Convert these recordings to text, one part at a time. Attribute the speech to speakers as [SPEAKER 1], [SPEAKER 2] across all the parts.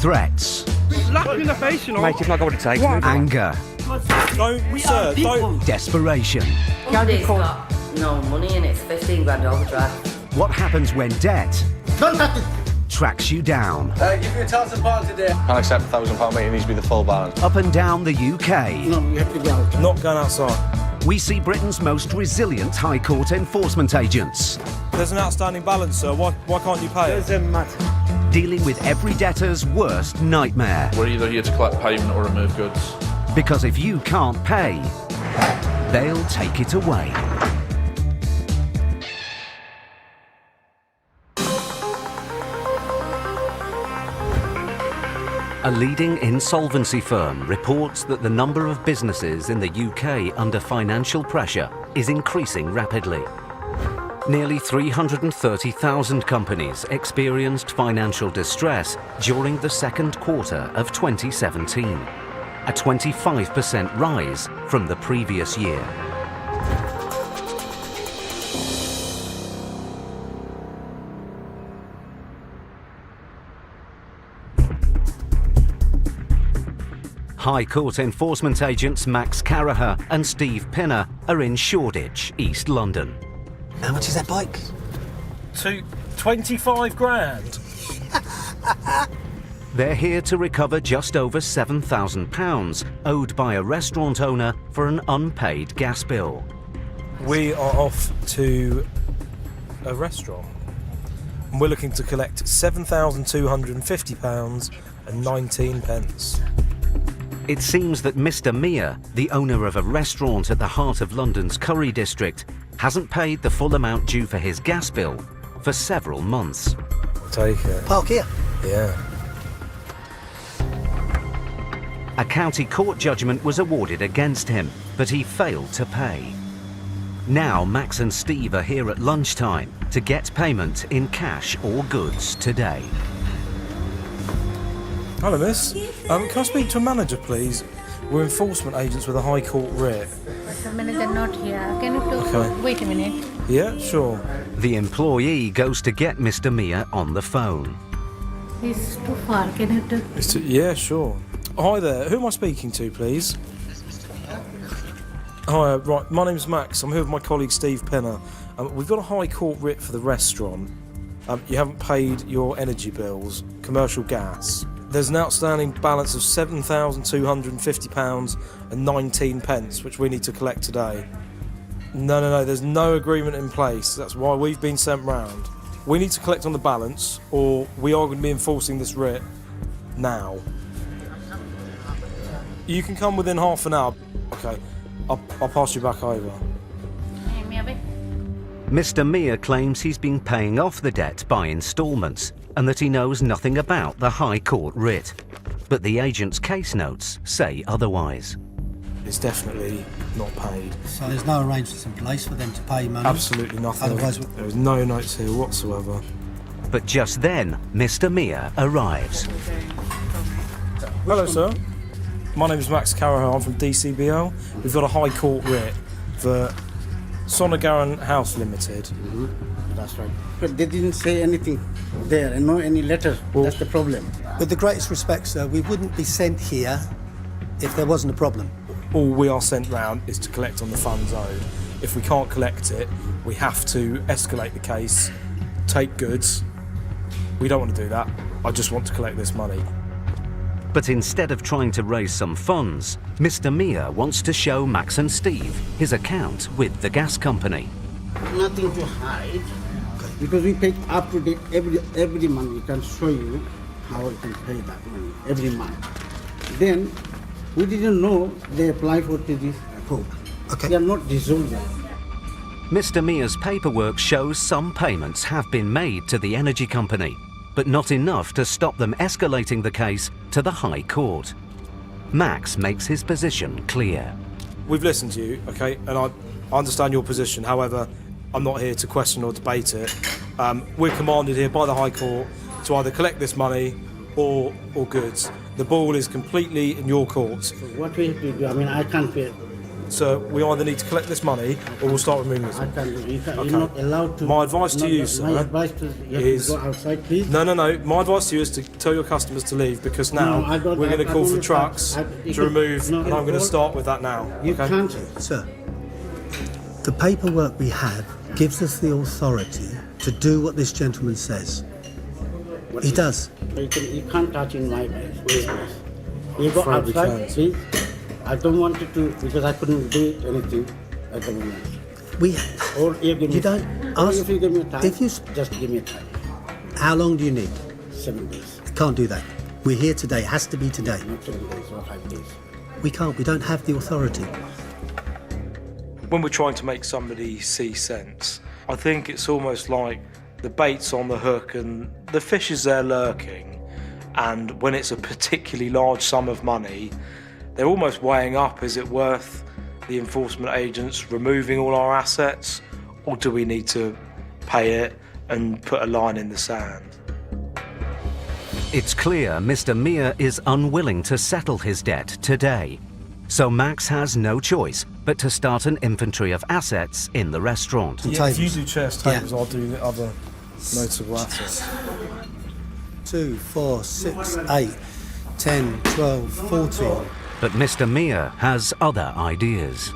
[SPEAKER 1] threats,
[SPEAKER 2] Slap you in the face, you know.
[SPEAKER 3] Mate, you've not got what it takes.
[SPEAKER 1] anger,
[SPEAKER 4] Don't,
[SPEAKER 1] desperation.
[SPEAKER 5] Company's got no money in it, it's 15 grand overdraft.
[SPEAKER 1] What happens when debt
[SPEAKER 4] don't touch it.
[SPEAKER 1] tracks you down?
[SPEAKER 6] Give me £1,000 today.
[SPEAKER 3] Can't accept £1,000, mate. It needs to be the full balance.
[SPEAKER 1] Up and down the UK,
[SPEAKER 4] No, you have to go out.
[SPEAKER 6] Not going outside.
[SPEAKER 1] we see Britain's most resilient High Court enforcement agents,
[SPEAKER 6] There's an outstanding balance, sir. Why can't you pay it?
[SPEAKER 4] Doesn't matter.
[SPEAKER 1] dealing with every debtor's worst nightmare.
[SPEAKER 7] We're either here to collect payment or remove goods.
[SPEAKER 1] Because if you can't pay, they'll take it away. A leading insolvency firm reports that the number of businesses in the UK under financial pressure is increasing rapidly. Nearly 330,000 companies experienced financial distress during the second quarter of 2017, a 25% rise from the previous year. High Court enforcement agents Max Caraher and Steve Pinner are in Shoreditch, East London.
[SPEAKER 8] How much is that bike?
[SPEAKER 6] 25 grand.
[SPEAKER 1] They're here to recover just over £7,000 owed by a restaurant owner for an unpaid gas bill.
[SPEAKER 6] We are off to a restaurant and we're looking to collect £7,250 and 19 pence.
[SPEAKER 1] It seems that Mr. Mia, the owner of a restaurant at the heart of London's Curry district, hasn't paid the full amount due for his gas bill for several months.
[SPEAKER 6] Take it.
[SPEAKER 8] Park here.
[SPEAKER 6] Yeah.
[SPEAKER 1] A county court judgment was awarded against him, but he failed to pay. Now Max and Steve are here at lunchtime to get payment in cash or goods today.
[SPEAKER 6] Hello, miss. Can I speak to a manager, please? We're enforcement agents with a High Court writ.
[SPEAKER 9] The manager not here. Can you wait a minute?
[SPEAKER 6] Yeah, sure.
[SPEAKER 1] The employee goes to get Mr. Mia on the phone.
[SPEAKER 9] He's too far. Can you do?
[SPEAKER 6] Yeah, sure. Hi there. Who am I speaking to, please? Hi, right. My name's Max. I'm here with my colleague Steve Pinner. We've got a High Court writ for the restaurant. You haven't paid your energy bills, commercial gas. There's an outstanding balance of £7,250 and 19 pence, which we need to collect today. No, there's no agreement in place. That's why we've been sent round. We need to collect on the balance, or we are going to be enforcing this writ now. You can come within half an hour. Okay, I'll pass you back over.
[SPEAKER 1] Mr. Mia claims he's been paying off the debt by instalments and that he knows nothing about the High Court writ. But the agent's case notes say otherwise.
[SPEAKER 6] It's definitely not paid.
[SPEAKER 8] So there's no arrangements in place for them to pay money?
[SPEAKER 6] Absolutely nothing.
[SPEAKER 8] Otherwise,
[SPEAKER 6] there was no notes here whatsoever.
[SPEAKER 1] But just then, Mr. Mia arrives.
[SPEAKER 6] Hello, sir. My name is Max Caraher. I'm from DCBL. We've got a High Court writ for Sonogaran House Limited.
[SPEAKER 4] Mm-hmm. That's right. But they didn't say anything there and no any letter. Well, that's the problem.
[SPEAKER 8] With the greatest respect, sir, we wouldn't be sent here if there wasn't a problem.
[SPEAKER 6] All we are sent round is to collect on the funds owed. If we can't collect it, we have to escalate the case, take goods. We don't want to do that. I just want to collect this money.
[SPEAKER 1] But instead of trying to raise some funds, Mr. Mia wants to show Max and Steve his account with the gas company.
[SPEAKER 4] Nothing to hide, because we pay up to date every month. We can show you how we can pay that money every month. Then we didn't know they apply for this court.
[SPEAKER 8] Okay.
[SPEAKER 4] They are not dissolved.
[SPEAKER 1] Mr. Mia's paperwork shows some payments have been made to the energy company, but not enough to stop them escalating the case to the High Court. Max makes his position clear.
[SPEAKER 6] We've listened to you, okay, and I understand your position. However, I'm not here to question or debate it. We're commanded here by the High Court to either collect this money or goods. The ball is completely in your court.
[SPEAKER 4] So what we have to do, I mean, I can't pay
[SPEAKER 6] Sir, we either need to collect this money or we'll start removing this.
[SPEAKER 4] I can't do it.
[SPEAKER 6] Okay.
[SPEAKER 4] You're not allowed to.
[SPEAKER 6] My advice to you, sir,
[SPEAKER 4] My advice to you
[SPEAKER 6] is-
[SPEAKER 4] to go outside, please.
[SPEAKER 6] No. My advice to you is to tell your customers to leave because now
[SPEAKER 4] No, I don't-
[SPEAKER 6] we're going to
[SPEAKER 4] I
[SPEAKER 6] call
[SPEAKER 4] don't
[SPEAKER 6] for
[SPEAKER 4] want
[SPEAKER 6] trucks
[SPEAKER 4] you
[SPEAKER 6] to
[SPEAKER 4] can-
[SPEAKER 6] remove,
[SPEAKER 4] no,
[SPEAKER 6] and I'm going to
[SPEAKER 4] all-
[SPEAKER 6] start with that now.
[SPEAKER 4] You
[SPEAKER 6] okay?
[SPEAKER 4] can't.
[SPEAKER 8] Sir, the paperwork we have gives us the authority to do what this gentleman says. He does.
[SPEAKER 4] You can't touch in my business. You go
[SPEAKER 6] Afraid we
[SPEAKER 4] outside,
[SPEAKER 6] can't.
[SPEAKER 4] please. I don't want you to, because I couldn't do anything at the moment.
[SPEAKER 8] We.
[SPEAKER 4] Or you give me.
[SPEAKER 8] You don't
[SPEAKER 4] Or
[SPEAKER 8] ask-
[SPEAKER 4] if you give me time.
[SPEAKER 8] if you-
[SPEAKER 4] just give me time.
[SPEAKER 8] How long do you need?
[SPEAKER 4] 7 days,
[SPEAKER 8] I can't do that. We're here today. It has to be today.
[SPEAKER 4] not 7 days or 5 days.
[SPEAKER 8] We can't. We don't have the authority.
[SPEAKER 6] When we're trying to make somebody see sense, I think it's almost like the bait's on the hook and the fish is there lurking. And when it's a particularly large sum of money, they're almost weighing up, is it worth the enforcement agents removing all our assets, or do we need to pay it and put a line in the sand?
[SPEAKER 1] It's clear Mr. Mia is unwilling to settle his debt today. So Max has no choice but to start an inventory of assets in the restaurant.
[SPEAKER 6] Yeah, if you
[SPEAKER 8] Tables.
[SPEAKER 6] do chairs,
[SPEAKER 8] Yeah.
[SPEAKER 6] tables, I'll do the other notable assets.
[SPEAKER 8] 2, 4, 6, 8, 10, 12, 14.
[SPEAKER 1] But Mr. Mia has other ideas.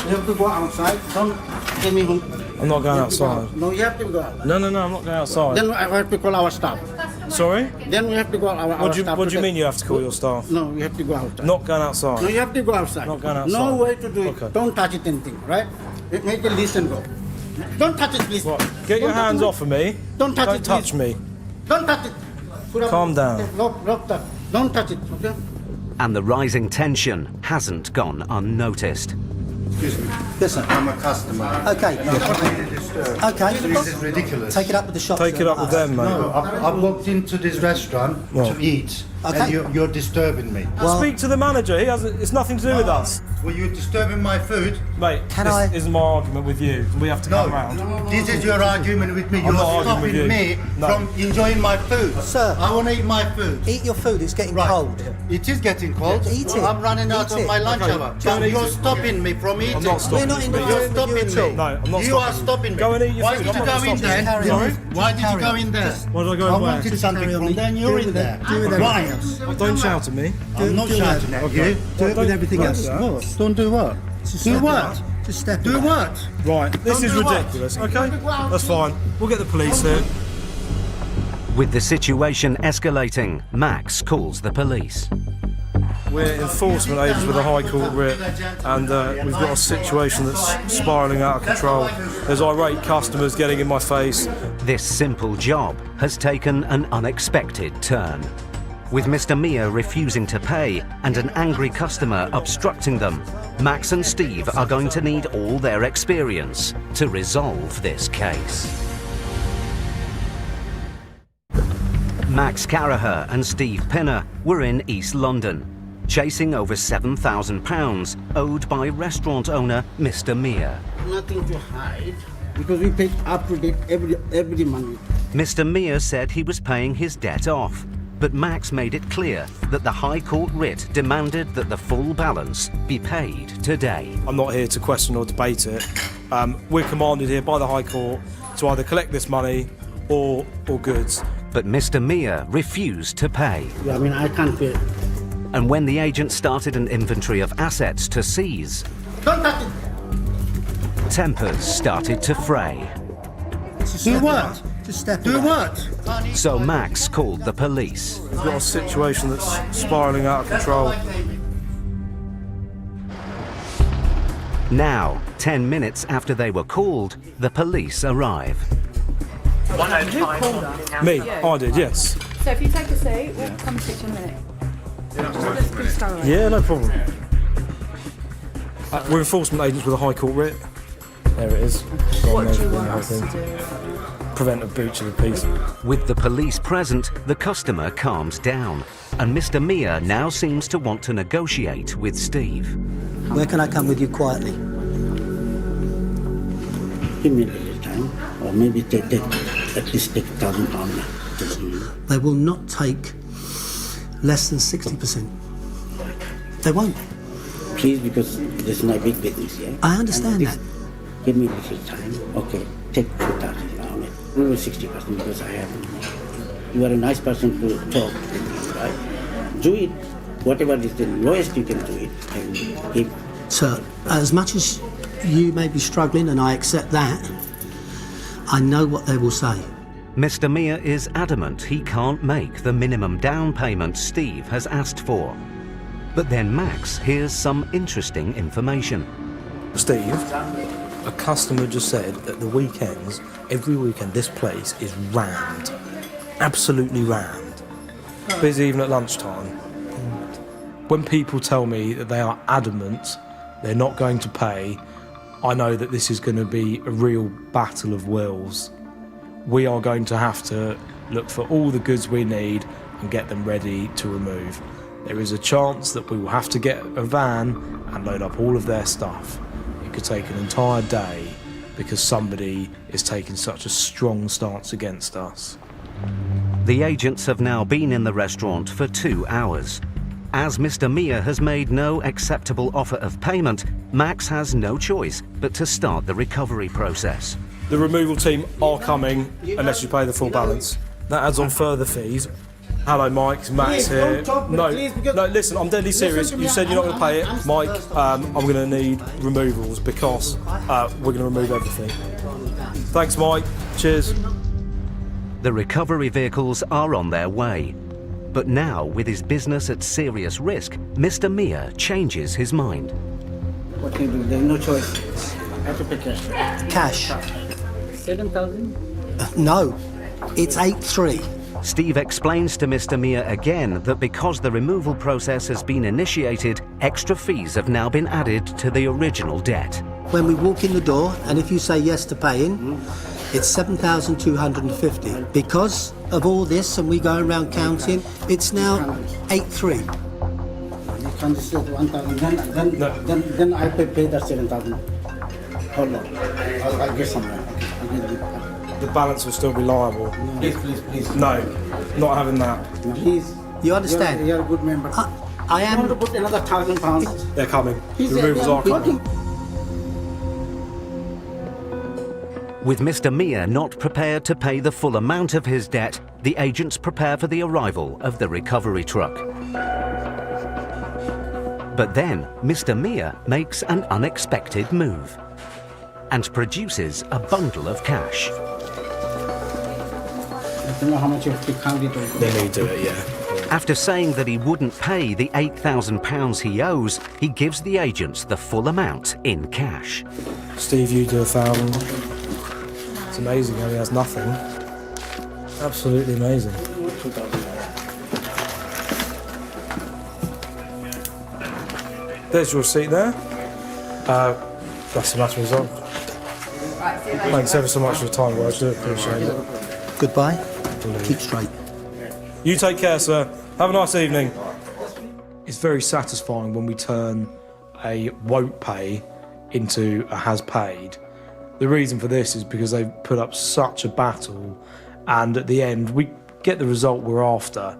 [SPEAKER 4] You have to go outside. Don't give me home.
[SPEAKER 6] I'm not going
[SPEAKER 4] You have to go
[SPEAKER 6] outside.
[SPEAKER 4] out. No, you have to go out.
[SPEAKER 6] No, I'm not going outside.
[SPEAKER 4] Then I have to call our staff.
[SPEAKER 6] Sorry?
[SPEAKER 4] Then we have to go our
[SPEAKER 6] What do
[SPEAKER 4] staff.
[SPEAKER 6] you mean you have to call your staff?
[SPEAKER 4] No, you have to go outside.
[SPEAKER 6] Not going
[SPEAKER 4] No,
[SPEAKER 6] outside.
[SPEAKER 4] you have to go outside.
[SPEAKER 6] Not going outside.
[SPEAKER 4] No way to do it.
[SPEAKER 6] Okay.
[SPEAKER 4] Don't touch it anything, right? Make a list and go. Don't touch it, please.
[SPEAKER 6] What? Get your
[SPEAKER 4] Don't touch
[SPEAKER 6] hands
[SPEAKER 4] it.
[SPEAKER 6] off of me.
[SPEAKER 4] Don't touch
[SPEAKER 6] Don't
[SPEAKER 4] it,
[SPEAKER 6] touch
[SPEAKER 4] please.
[SPEAKER 6] me.
[SPEAKER 4] Don't touch it. Put up-
[SPEAKER 6] Calm down.
[SPEAKER 4] Lock that. Don't touch it, okay?
[SPEAKER 1] And the rising tension hasn't gone unnoticed.
[SPEAKER 2] Excuse me.
[SPEAKER 8] Yes, sir.
[SPEAKER 2] I'm a customer.
[SPEAKER 8] Okay. Okay.
[SPEAKER 2] This is ridiculous.
[SPEAKER 8] Take it up with the shop.
[SPEAKER 6] Take it up with them, mate.
[SPEAKER 2] No, I've walked into this restaurant
[SPEAKER 6] What?
[SPEAKER 2] to eat,
[SPEAKER 8] Okay.
[SPEAKER 2] and you're disturbing me.
[SPEAKER 8] Well-
[SPEAKER 6] Speak to the manager. He hasn't. It's nothing to do with us,
[SPEAKER 2] Well, you're disturbing my food.
[SPEAKER 6] mate.
[SPEAKER 8] Can
[SPEAKER 6] this
[SPEAKER 8] I-
[SPEAKER 6] isn't my argument with you. We have to
[SPEAKER 2] No,
[SPEAKER 6] come round.
[SPEAKER 2] this is your argument with me. You're
[SPEAKER 6] not arguing with
[SPEAKER 2] stopping
[SPEAKER 6] you.
[SPEAKER 2] me
[SPEAKER 6] No.
[SPEAKER 2] from enjoying my food.
[SPEAKER 8] Sir.
[SPEAKER 2] I want to eat my food.
[SPEAKER 8] Eat your food. It's getting
[SPEAKER 2] Right.
[SPEAKER 8] cold.
[SPEAKER 2] It is getting cold.
[SPEAKER 8] Eat it.
[SPEAKER 2] I'm running out
[SPEAKER 8] Eat
[SPEAKER 2] of
[SPEAKER 8] it.
[SPEAKER 2] my lunch
[SPEAKER 6] Okay,
[SPEAKER 2] hour.
[SPEAKER 6] go and
[SPEAKER 2] But
[SPEAKER 6] eat
[SPEAKER 2] you're
[SPEAKER 6] it.
[SPEAKER 2] stopping me from eating.
[SPEAKER 6] I'm not stopping
[SPEAKER 8] We're not
[SPEAKER 6] you.
[SPEAKER 8] interfering
[SPEAKER 2] You're
[SPEAKER 8] with you
[SPEAKER 2] stopping
[SPEAKER 8] at
[SPEAKER 2] me.
[SPEAKER 8] all.
[SPEAKER 6] No, I'm not
[SPEAKER 2] You
[SPEAKER 6] stopping
[SPEAKER 2] are
[SPEAKER 6] you.
[SPEAKER 2] stopping me.
[SPEAKER 6] Go and eat your
[SPEAKER 2] Why
[SPEAKER 6] food.
[SPEAKER 2] did
[SPEAKER 6] I'm
[SPEAKER 2] you
[SPEAKER 6] not
[SPEAKER 2] go in
[SPEAKER 6] stopping
[SPEAKER 2] there?
[SPEAKER 6] you.
[SPEAKER 8] Carry on.
[SPEAKER 6] Sorry?
[SPEAKER 2] Why did you
[SPEAKER 8] Carry
[SPEAKER 2] go
[SPEAKER 8] on.
[SPEAKER 2] in there?
[SPEAKER 6] Why did I go
[SPEAKER 2] I
[SPEAKER 6] in where?
[SPEAKER 2] wanted
[SPEAKER 8] Just
[SPEAKER 2] something
[SPEAKER 8] carry on.
[SPEAKER 2] from there and
[SPEAKER 8] Do
[SPEAKER 2] you're
[SPEAKER 8] it
[SPEAKER 2] in
[SPEAKER 8] with
[SPEAKER 2] there.
[SPEAKER 8] it. Do it with
[SPEAKER 2] Right.
[SPEAKER 6] Don't shout at me.
[SPEAKER 2] I'm not
[SPEAKER 8] do that.
[SPEAKER 2] shouting at
[SPEAKER 6] Okay.
[SPEAKER 2] you.
[SPEAKER 8] Do it with everything
[SPEAKER 6] Right,
[SPEAKER 8] else.
[SPEAKER 6] sir.
[SPEAKER 2] What? Don't do what?
[SPEAKER 8] Just
[SPEAKER 2] Do
[SPEAKER 8] step
[SPEAKER 2] what?
[SPEAKER 8] away. Just step
[SPEAKER 2] Do
[SPEAKER 8] away.
[SPEAKER 2] what?
[SPEAKER 6] Right. This
[SPEAKER 2] Don't
[SPEAKER 6] is
[SPEAKER 2] do what?
[SPEAKER 6] ridiculous. Okay. That's fine. We'll get the police here.
[SPEAKER 1] With the situation escalating, Max calls the police.
[SPEAKER 6] We're enforcement agents with a High Court writ, and we've got a situation that's spiralling out of control. There's irate customers getting in my face.
[SPEAKER 1] This simple job has taken an unexpected turn. With Mr. Mia refusing to pay and an angry customer obstructing them, Max and Steve are going to need all their experience to resolve this case. Max Carraher and Steve Pinner were in East London, chasing over £7,000 owed by restaurant owner Mr. Mia.
[SPEAKER 4] Nothing to hide because we pay up to date every month.
[SPEAKER 1] Mr. Mia said he was paying his debt off, but Max made it clear that the High Court writ demanded that the full balance be paid today.
[SPEAKER 6] I'm not here to question or debate it. We're commanded here by the High Court to either collect this money or goods.
[SPEAKER 1] But Mr. Mia refused to pay.
[SPEAKER 4] I mean, I can't pay.
[SPEAKER 1] And when the agent started an inventory of assets to seize,
[SPEAKER 4] Don't touch it.
[SPEAKER 1] tempers started to fray.
[SPEAKER 8] Just
[SPEAKER 2] Do
[SPEAKER 8] step
[SPEAKER 2] what?
[SPEAKER 8] away. Just step
[SPEAKER 2] Do
[SPEAKER 8] away.
[SPEAKER 2] what?
[SPEAKER 1] So Max called the police.
[SPEAKER 6] We've got a situation that's spiralling out of control.
[SPEAKER 1] Now, 10 minutes after they were called, the police arrive.
[SPEAKER 6] Me, I did, yes.
[SPEAKER 9] So if you take a seat, we'll come sit in a minute. Just go away.
[SPEAKER 6] Yeah, no problem. We're enforcement agents with a High Court writ. There it is.
[SPEAKER 9] What do you want us to do?
[SPEAKER 6] Prevent a breach of the peace.
[SPEAKER 1] With the police present, the customer calms down, and Mr. Mia now seems to want to negotiate with Steve.
[SPEAKER 8] Where can I come with you quietly?
[SPEAKER 4] Give me a little time, or maybe take at least take £1,000.
[SPEAKER 8] They will not take less than 60%. They won't.
[SPEAKER 4] please, because this is my big business, yeah?
[SPEAKER 8] I understand
[SPEAKER 4] And
[SPEAKER 8] that.
[SPEAKER 4] Give me a little time. Okay, take 2,000 on it. Only 60% because I have. You are a nice person to talk to me, right? Do it. Whatever is the lowest you can do it. And give.
[SPEAKER 8] Sir, as much as you may be struggling, and I accept that, I know what they will say.
[SPEAKER 1] Mr. Mia is adamant he can't make the minimum down payment Steve has asked for. But then Max hears some interesting information.
[SPEAKER 6] Steve, a customer just said that the weekends, every weekend, this place is rammed. Absolutely rammed. Busy even at lunchtime. When people tell me that they are adamant they're not going to pay, I know that this is going to be a real battle of wills. We are going to have to look for all the goods we need and get them ready to remove. There is a chance that we will have to get a van and load up all of their stuff. It could take an entire day because somebody is taking such a strong stance against us.
[SPEAKER 1] The agents have now been in the restaurant for 2 hours. As Mr. Mia has made no acceptable offer of payment, Max has no choice but to start the recovery process.
[SPEAKER 6] The removal team are coming unless you pay the full balance. That adds on further fees. Hello, Mike. It's Max
[SPEAKER 4] Please,
[SPEAKER 6] here.
[SPEAKER 4] don't talk,
[SPEAKER 6] No,
[SPEAKER 4] please, because-
[SPEAKER 6] no. Listen, I'm deadly serious.
[SPEAKER 4] to me,
[SPEAKER 6] You said you're not going to pay it,
[SPEAKER 4] I'm
[SPEAKER 6] Mike.
[SPEAKER 4] first.
[SPEAKER 6] I'm going to need removals because we're going to remove everything. Thanks, Mike. Cheers.
[SPEAKER 1] The recovery vehicles are on their way. But now, with his business at serious risk, Mr. Mia changes his mind.
[SPEAKER 4] What can you do? There's no choice. I have to pay cash.
[SPEAKER 8] Cash?
[SPEAKER 5] 7,000?
[SPEAKER 8] No, it's 8-3.
[SPEAKER 1] Steve explains to Mr. Mia again that because the removal process has been initiated, extra fees have now been added to the original debt.
[SPEAKER 8] When we walk in the door, and if you say yes to paying, it's 7,250. Because of all this, and we go around counting, it's now 8-3.
[SPEAKER 4] You can just say 1,000. Then I pay that 7,000. Hold on. I'll get somewhere. I'll get it.
[SPEAKER 6] The balance will still be liable.
[SPEAKER 4] Please.
[SPEAKER 6] No, not having that.
[SPEAKER 4] Please.
[SPEAKER 8] You understand?
[SPEAKER 4] You're a good member.
[SPEAKER 8] I
[SPEAKER 4] I want to
[SPEAKER 8] am.
[SPEAKER 4] put another £1,000.
[SPEAKER 6] They're coming.
[SPEAKER 4] He's
[SPEAKER 6] The removals are coming.
[SPEAKER 1] With Mr. Mia not prepared to pay the full amount of his debt, the agents prepare for the arrival of the recovery truck. But then, Mr. Mia makes an unexpected move and produces a bundle of cash.
[SPEAKER 4] I don't know how much you have to count it over.
[SPEAKER 6] They need to do it, yeah.
[SPEAKER 1] After saying that he wouldn't pay the £8,000 he owes, he gives the agents the full amount in cash.
[SPEAKER 6] Steve, you do 1,000. It's amazing how he has nothing. Absolutely amazing. There's your receipt there. That's the matter resolved.
[SPEAKER 5] Right, see you later.
[SPEAKER 6] Thanks ever so much for your time, guys. I do appreciate it.
[SPEAKER 8] Goodbye. Keep straight.
[SPEAKER 6] You take care, sir. Have a nice evening. It's very satisfying when we turn a won't pay into a has paid. The reason for this is because they've put up such a battle, and at the end we get the result we're after.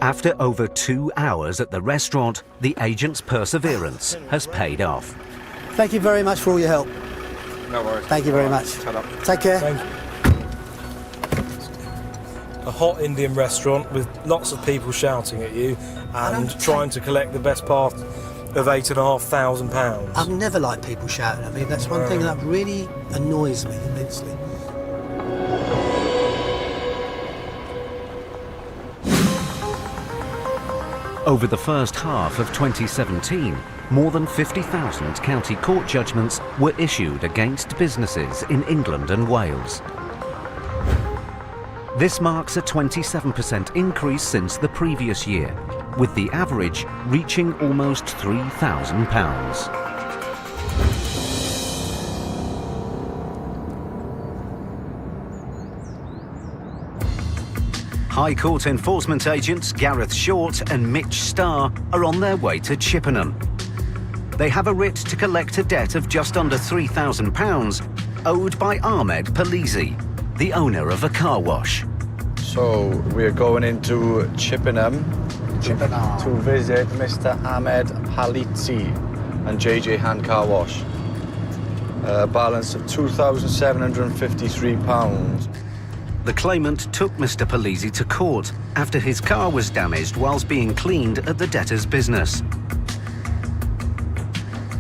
[SPEAKER 1] After over 2 hours at the restaurant, the agent's perseverance has paid off.
[SPEAKER 8] Thank you very much for all your help.
[SPEAKER 3] No worries.
[SPEAKER 8] Thank you very much.
[SPEAKER 3] Shut up.
[SPEAKER 8] Take care.
[SPEAKER 6] Thank you. A hot Indian restaurant with lots of people shouting at you and trying to collect the best part of £8,500.
[SPEAKER 8] I've never liked people shouting at me. That's one thing that really annoys me immensely.
[SPEAKER 1] Over the first half of 2017, more than 50,000 county court judgments were issued against businesses in England and Wales. This marks a 27% increase since the previous year, with the average reaching almost £3,000. High Court enforcement agents Gareth Short and Mitch Starr are on their way to Chippenham. They have a writ to collect a debt of just under £3,000 owed by Ahmed Palisi, the owner of a car wash.
[SPEAKER 3] So we're going into Chippenham to visit Mr. Ahmed Palisi. and JJ Hand Car Wash. Balance of £2,753.
[SPEAKER 1] The claimant took Mr. Polisi to court after his car was damaged whilst being cleaned at the debtor's business.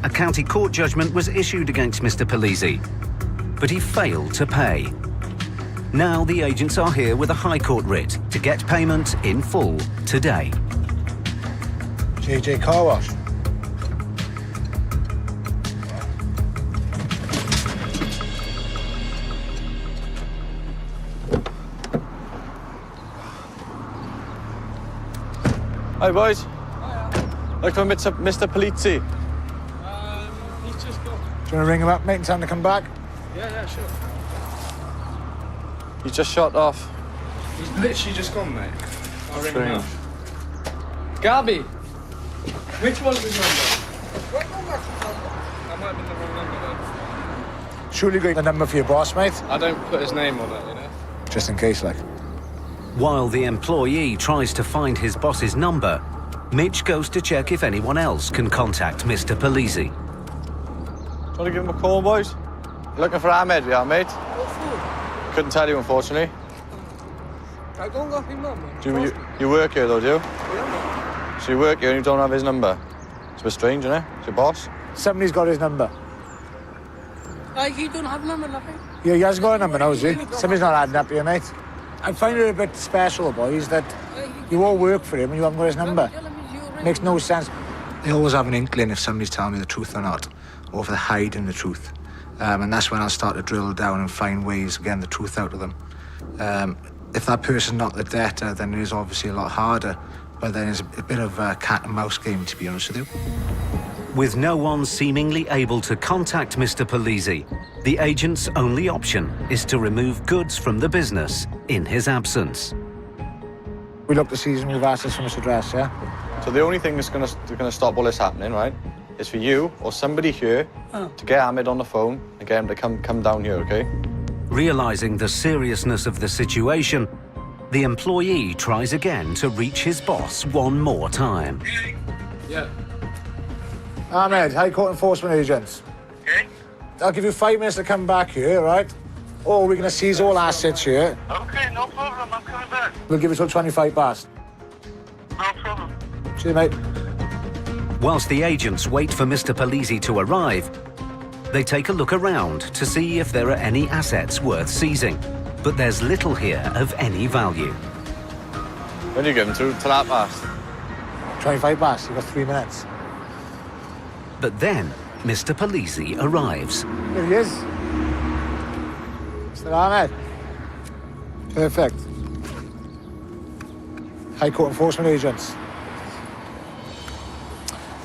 [SPEAKER 1] A county court judgment was issued against Mr. Polisi, but he failed to pay. Now the agents are here with a High Court writ to get payment in full today.
[SPEAKER 3] JJ Car Wash. Hi boys. Hiya. Like for Mr. Polizzi.
[SPEAKER 10] He's just gone.
[SPEAKER 3] Do you want to ring him up, mate, and tell him to come back?
[SPEAKER 10] Yeah, sure.
[SPEAKER 3] He's just shot off.
[SPEAKER 10] He's literally just gone, mate. I'll ring him
[SPEAKER 3] Strange.
[SPEAKER 10] up. Gabi, which one's his number? That might have been the wrong number, though.
[SPEAKER 3] Surely got the number for your boss, mate?
[SPEAKER 10] I don't put his name on it, you know?
[SPEAKER 3] Just in case, like.
[SPEAKER 1] While the employee tries to find his boss's number, Mitch goes to check if anyone else can contact Mr. Polisi.
[SPEAKER 3] Do you want to give him a call, boys? Looking for Ahmed, we are, mate. Couldn't tell you, unfortunately.
[SPEAKER 10] I don't got his number.
[SPEAKER 3] You work here, though, do you?
[SPEAKER 10] Yeah,
[SPEAKER 3] So you work here and you don't have his number? It's a bit strange, isn't it? It's your boss. Somebody's got his number.
[SPEAKER 10] he don't have number, nothing.
[SPEAKER 3] Yeah, he hasn't got a number now, has he? Somebody's not adding up here, mate. I find it a bit special, boys, that you all work for him and you haven't got his number. Makes no sense. They always have an inkling if somebody's telling me the truth or not, or if they're hiding the truth. And that's when I'll start to drill down and find ways of getting the truth out of them. If that person's not the debtor, then it is obviously a lot harder, but then it's a bit of a cat and mouse game, to be honest with you.
[SPEAKER 1] With no one seemingly able to contact Mr. Polisi, the agent's only option is to remove goods from the business in his absence.
[SPEAKER 3] We look to seize and move assets from this address, yeah? So the only thing that's going to stop all this happening, right, is for you or somebody here to get Ahmed on the phone and get him to come down here, okay?
[SPEAKER 1] Realizing the seriousness of the situation, the employee tries again to reach his boss one more time.
[SPEAKER 10] Yeah.
[SPEAKER 3] Ahmed, High Court enforcement agents. Okay. I'll give you 5 minutes to come back here, right? Or we're going to seize all assets here.
[SPEAKER 11] Okay, no problem. I'm coming back.
[SPEAKER 3] We'll give you till 25 past.
[SPEAKER 11] No problem.
[SPEAKER 3] Cheers, mate.
[SPEAKER 1] Whilst the agents wait for Mr. Polisi to arrive, they take a look around to see if there are any assets worth seizing. But there's little here of any value.
[SPEAKER 3] When you give him till that past? 25 past. You've got 3 minutes.
[SPEAKER 1] But then, Mr. Polisi arrives.
[SPEAKER 3] Here he is. Mr. Ahmed. Perfect. High Court enforcement agents.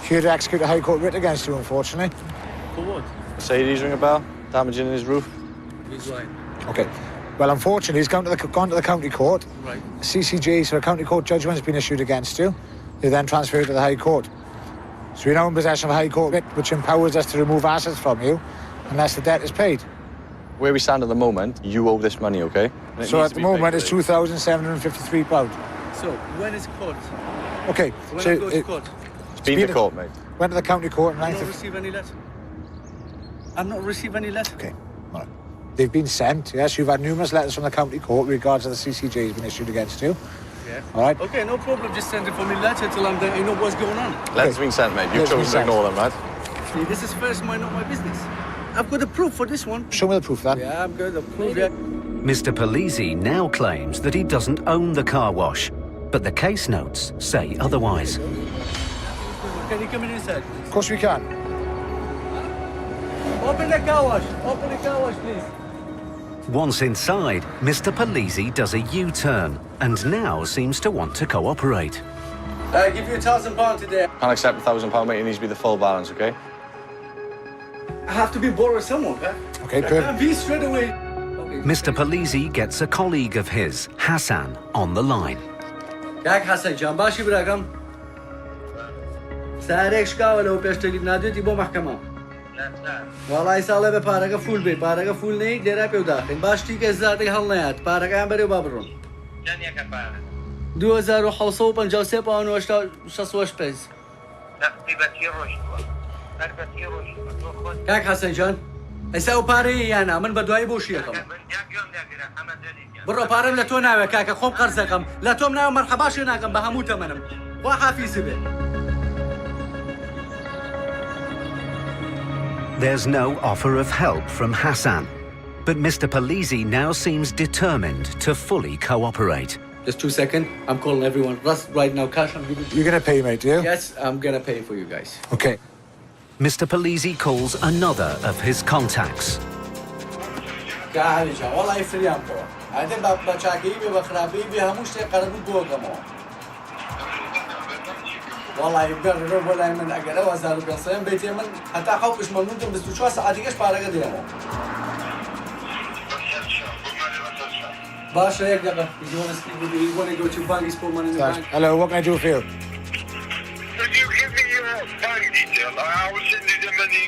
[SPEAKER 3] Here to execute a High Court writ against you, unfortunately.
[SPEAKER 10] For what?
[SPEAKER 3] Mercedes ring a bell? Damaging his roof?
[SPEAKER 10] He's right.
[SPEAKER 3] Okay. Well, unfortunately, he's gone to the county court.
[SPEAKER 10] Right.
[SPEAKER 3] CCJ, so a county court judgment has been issued against you. They then transferred to the High Court. So you're now in possession of a High Court writ, which empowers us to remove assets from you unless the debt is paid. Where we stand at the moment, you owe this money, okay? So at the moment, it's £2,753.
[SPEAKER 10] So, when is court?
[SPEAKER 3] Okay.
[SPEAKER 10] When
[SPEAKER 3] so
[SPEAKER 10] I go to court?
[SPEAKER 3] It's been to court, mate. Went to the county court and
[SPEAKER 10] I've not received any letter. I've not received any letter.
[SPEAKER 3] Okay, all right. They've been sent, yes. You've had numerous letters from the county court regards to the CCJ has been issued against you.
[SPEAKER 10] Yeah.
[SPEAKER 3] All right.
[SPEAKER 10] Okay, no problem. Just send it for me letter till I'm there. I know what's going on.
[SPEAKER 3] Letters been sent, mate. You've chosen to ignore them, right?
[SPEAKER 10] See, this is first not my business. I've got the proof for this one.
[SPEAKER 3] Show me the proof, then.
[SPEAKER 10] Yeah, I'm good. The proof, yeah.
[SPEAKER 1] Mr. Polisi now claims that he doesn't own the car wash, but the case notes say otherwise.
[SPEAKER 10] Can you come in inside?
[SPEAKER 3] Of course we can.
[SPEAKER 10] Open the car wash. Open the car wash, please.
[SPEAKER 1] Once inside, Mr. Polisi does a U-turn and now seems to want to cooperate.
[SPEAKER 10] I give you £1,000 today.
[SPEAKER 3] Can't accept £1,000, mate. It needs to be the full balance, okay?
[SPEAKER 10] I have to be borrowed someone, huh?
[SPEAKER 3] Okay,
[SPEAKER 10] I
[SPEAKER 3] perfect.
[SPEAKER 10] can't be straight away. Okay.
[SPEAKER 1] Mr. Polisi gets a colleague of his, Hassan, on the line.
[SPEAKER 10] Jak Hasan can başı bırakam. Sarek şkavale o peştelik nadyo tibo mahkama. Vallahi sala be paraga full be paraga full नहीं डेरा पे उदार बाष्टी के ज़ाते हलनायात paraga हम बरे बाबरोन 2553 pound वष्टा 68 पैसे کاک حەسەن جان ئێستا ئەو پارەیە یانە من بە دوایی بۆ شیەکەم بڕۆ پارەم لە تۆ ناوێ کاکە خۆم قەرز دەکەم لە تۆم ناوە مەرحەباشی ناکەم بە هەموو تەمەنم خوا حافیزی بێ.
[SPEAKER 1] There's no offer of help from Hassan, but Mr. Polisi now seems determined to fully cooperate.
[SPEAKER 10] Just 2 seconds. I'm calling everyone. Russ, right now, cash. I'm giving.
[SPEAKER 3] You're gonna pay, mate, do you?
[SPEAKER 10] Yes, I'm gonna pay for you guys.
[SPEAKER 3] Okay.
[SPEAKER 1] Mr. Polisi calls another of his contacts.
[SPEAKER 10] والله يفريان بوا. هذا بچاكي بخرابي بهموش قربوا بوغمو. والله يبقى ولا من اجل وزار بيصيم بيتي من حتى خوفش ممنون بس 2 ساعتيش بارقه ديمو. Basha, you want to speak with me? You want to go to bank, he's put money in the bank.
[SPEAKER 3] Hello, what can I do for you?
[SPEAKER 11] Could you give me your bank detail? I will send you the money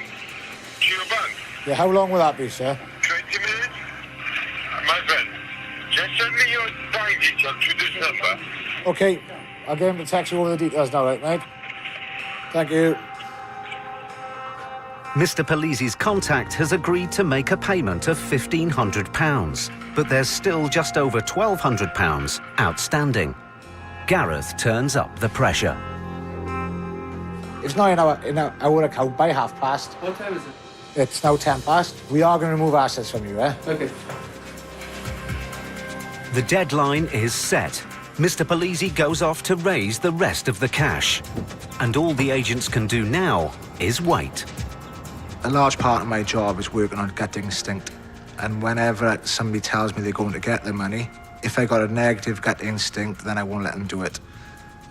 [SPEAKER 11] to your bank.
[SPEAKER 3] Yeah, how long will that be, sir?
[SPEAKER 11] 20 minutes? My friend, just send me your bank detail to this number.
[SPEAKER 3] Okay, I'll get him to text you over the details now, right, mate? Thank you.
[SPEAKER 1] Mr. Polisi's contact has agreed to make a payment of £1,500, but there's still just over £1,200 outstanding. Gareth turns up the pressure.
[SPEAKER 3] It's not in our account by past.
[SPEAKER 10] What time is it?
[SPEAKER 3] It's now 10 past. We are going to remove assets from you, eh?
[SPEAKER 10] Okay.
[SPEAKER 1] The deadline is set. Mr. Polisi goes off to raise the rest of the cash. And all the agents can do now is wait.
[SPEAKER 3] A large part of my job is working on gut instinct. And whenever somebody tells me they're going to get the money, if I got a negative gut instinct, then I won't let them do it.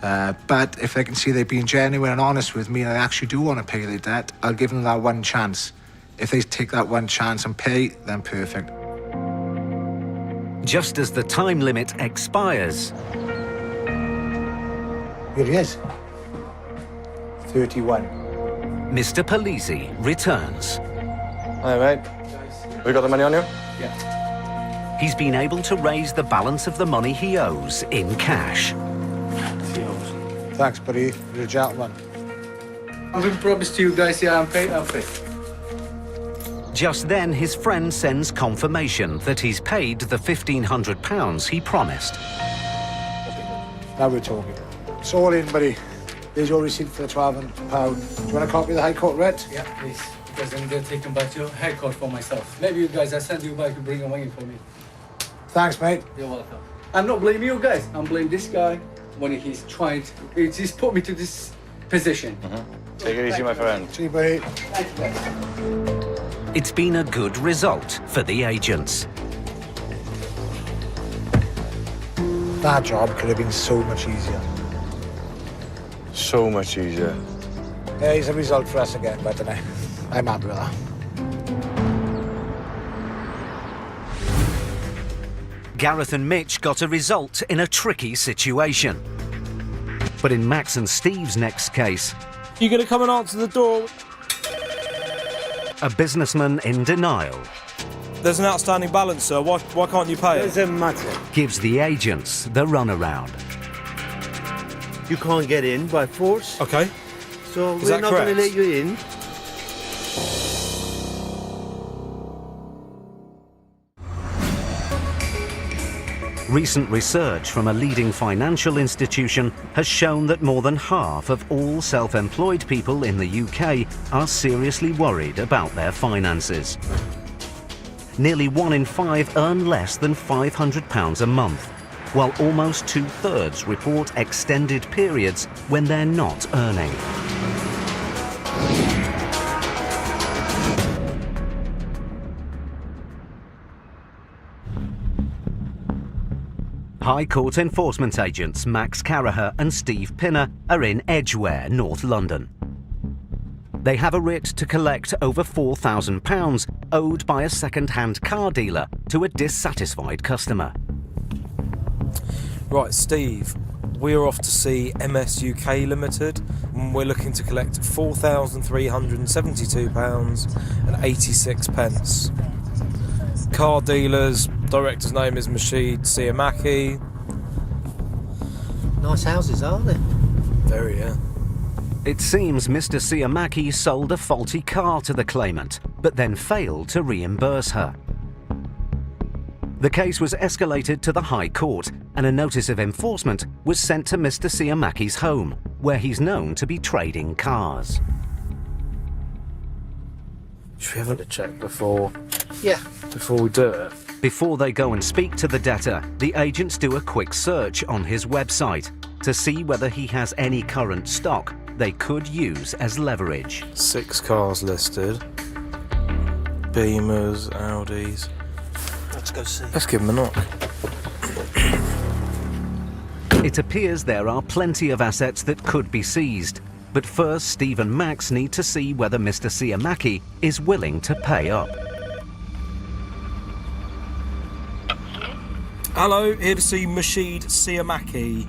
[SPEAKER 3] But if I can see they're being genuine and honest with me and they actually do want to pay their debt, I'll give them that one chance. If they take that one chance and pay, then perfect.
[SPEAKER 1] Just as the time limit expires...
[SPEAKER 3] Here he is. 31.
[SPEAKER 1] Mr. Polisi returns.
[SPEAKER 12] Hi, mate. We got the money on you?
[SPEAKER 10] Yeah.
[SPEAKER 1] He's been able to raise the balance of the money he owes in cash.
[SPEAKER 3] Thanks, buddy. You're a gentleman.
[SPEAKER 10] I'm going to promise to you guys, yeah, I'm paid.
[SPEAKER 1] Just then, his friend sends confirmation that he's paid the £1,500 he promised.
[SPEAKER 3] Now we're talking. It's all in, buddy. There's your receipt for the £1,200. Do you want a copy of the High Court writ?
[SPEAKER 10] Yeah, please. Because I'm going to take them back to High Court for myself. Maybe you guys, I send you back to bring them away for me.
[SPEAKER 3] Thanks, mate.
[SPEAKER 10] You're welcome. I'm not blaming you guys. I'm blaming this guy when he's trying to... He's put me to this position.
[SPEAKER 12] Take it easy, my friend.
[SPEAKER 3] See you, buddy.
[SPEAKER 10] Thank you, guys.
[SPEAKER 1] It's been a good result for the agents.
[SPEAKER 3] That job could have been so much easier.
[SPEAKER 12] So much easier.
[SPEAKER 3] Yeah, he's a result for us again, but I'm happy with that.
[SPEAKER 1] Gareth and Mitch got a result in a tricky situation. But in Max and Steve's next case...
[SPEAKER 6] You going to come and answer the door?
[SPEAKER 1] A businessman in denial.
[SPEAKER 6] There's an outstanding balance, sir. Why can't you pay it?
[SPEAKER 2] Doesn't matter.
[SPEAKER 1] Gives the agents the runaround.
[SPEAKER 2] You can't get in by force.
[SPEAKER 6] Okay.
[SPEAKER 2] So
[SPEAKER 6] Is
[SPEAKER 2] we're
[SPEAKER 6] that
[SPEAKER 2] not going to
[SPEAKER 6] correct?
[SPEAKER 2] let you in.
[SPEAKER 1] Recent research from a leading financial institution has shown that more than half of all self-employed people in the UK are seriously worried about their finances. Nearly 1 in 5 earn less than £500 a month, while almost 2/3 report extended periods when they're not earning. High Court enforcement agents Max Caraher and Steve Pinner are in Edgware, North London. They have a writ to collect over £4,000 owed by a second-hand car dealer to a dissatisfied customer.
[SPEAKER 6] Right, Steve, we're off to see MS UK Limited, and we're looking to collect £4,372.86. Car dealers, director's name is Masheed Siamaki.
[SPEAKER 8] Nice houses, aren't they?
[SPEAKER 6] Very, yeah.
[SPEAKER 1] It seems Mr. Siamaki sold a faulty car to the claimant, but then failed to reimburse her. The case was escalated to the High Court, and a notice of enforcement was sent to Mr. Siamaki's home, where he's known to be trading cars.
[SPEAKER 6] Should we have a check before we do it?
[SPEAKER 1] Before they go and speak to the debtor, the agents do a quick search on his website to see whether he has any current stock they could use as leverage.
[SPEAKER 6] 6 cars listed. Beamers, Audis.
[SPEAKER 8] Let's go see.
[SPEAKER 6] Let's give him a knock.
[SPEAKER 1] It appears there are plenty of assets that could be seized, but first Steve and Max need to see whether Mr. Siamaki is willing to pay up.
[SPEAKER 6] Hello, here to see Mashid Siamaki.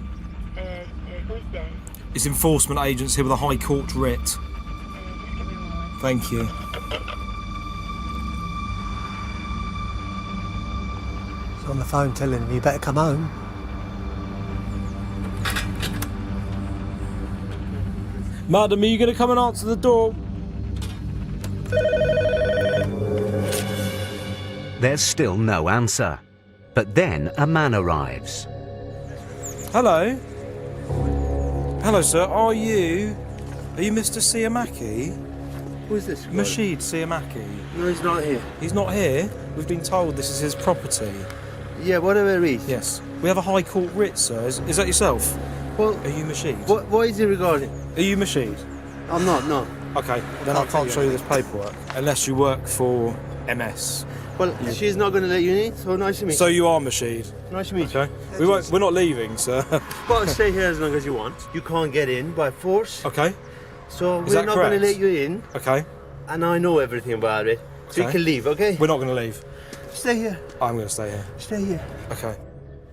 [SPEAKER 9] Who's there?
[SPEAKER 6] It's enforcement agents here with a High Court writ. Thank you.
[SPEAKER 8] He's on the phone telling him you better come home.
[SPEAKER 6] Madam, are you going to come and answer the door?
[SPEAKER 1] There's still no answer. But then a man arrives.
[SPEAKER 6] Hello. Hello, sir. Are you Mr. Siamaki?
[SPEAKER 2] Who is this?
[SPEAKER 6] Mashid Siamaki.
[SPEAKER 2] No, he's not here.
[SPEAKER 6] He's not here. We've been told this is his property.
[SPEAKER 2] Yeah, whatever it is.
[SPEAKER 6] Yes. We have a High Court writ, sir. Is that yourself?
[SPEAKER 2] Well,
[SPEAKER 6] Are you Mashid?
[SPEAKER 2] what is it regarding?
[SPEAKER 6] Are you Mashid?
[SPEAKER 2] I'm not, no.
[SPEAKER 6] Okay, then I can't show you this paperwork unless you work for MS.
[SPEAKER 2] Well, she's not going to let you in, so nice to meet you.
[SPEAKER 6] So you are Mashid.
[SPEAKER 2] Nice to meet
[SPEAKER 6] Okay. We're not leaving, sir.
[SPEAKER 2] Well, stay here as long as you want. You can't get in by force.
[SPEAKER 6] Okay.
[SPEAKER 2] So
[SPEAKER 6] Is
[SPEAKER 2] we're
[SPEAKER 6] that
[SPEAKER 2] not going to
[SPEAKER 6] correct?
[SPEAKER 2] let you in,
[SPEAKER 6] Okay.
[SPEAKER 2] and I know everything about it. So you
[SPEAKER 6] Okay.
[SPEAKER 2] can leave, okay?
[SPEAKER 6] We're not going to leave.
[SPEAKER 2] Stay here.
[SPEAKER 6] I'm going to stay here.
[SPEAKER 2] Stay here.
[SPEAKER 6] Okay.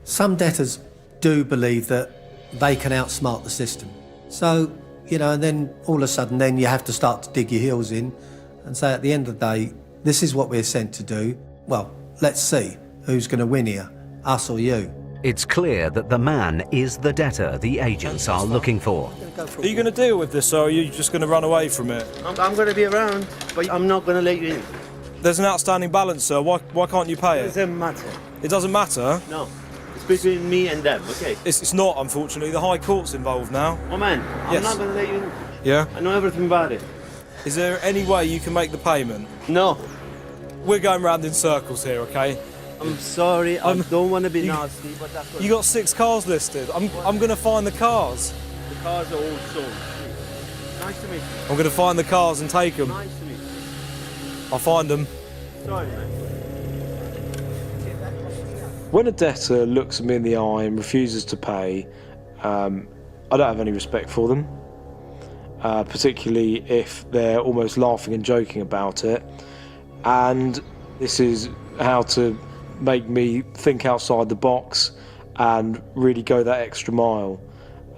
[SPEAKER 8] Some debtors do believe that they can outsmart the system. So, and then all of a sudden then you have to start to dig your heels in and say at the end of the day, this is what we're sent to do. Well, let's see who's going to win here, us or you.
[SPEAKER 1] It's clear that the man is the debtor the agents are looking for.
[SPEAKER 6] Are you going to deal with this, or are you just going to run away from it?
[SPEAKER 2] I'm going to be around, but I'm not going to let you in.
[SPEAKER 6] There's an outstanding balance, sir. Why can't you pay
[SPEAKER 2] It
[SPEAKER 6] it?
[SPEAKER 2] doesn't matter.
[SPEAKER 6] It doesn't matter.
[SPEAKER 2] No. It's between me and them, okay?
[SPEAKER 6] It's not, unfortunately. The High Court's involved now.
[SPEAKER 2] Oh, man, I'm
[SPEAKER 6] Yes.
[SPEAKER 2] not going to let you in.
[SPEAKER 6] Yeah?
[SPEAKER 2] I know everything about it.
[SPEAKER 6] Is there any way you can make the payment?
[SPEAKER 2] No.
[SPEAKER 6] We're going round in circles here, okay?
[SPEAKER 2] I'm sorry. I don't want to be nasty, but that's what...
[SPEAKER 6] You got 6 cars listed. I'm going to find the cars.
[SPEAKER 2] The cars are all sold. Nice to meet you.
[SPEAKER 6] I'm going to find the cars and take them.
[SPEAKER 2] Nice to meet you.
[SPEAKER 6] I'll find them.
[SPEAKER 2] Sorry, man.
[SPEAKER 6] When a debtor looks me in the eye and refuses to pay, I don't have any respect for them, particularly if they're almost laughing and joking about it. And this is how to make me think outside the box and really go that extra mile.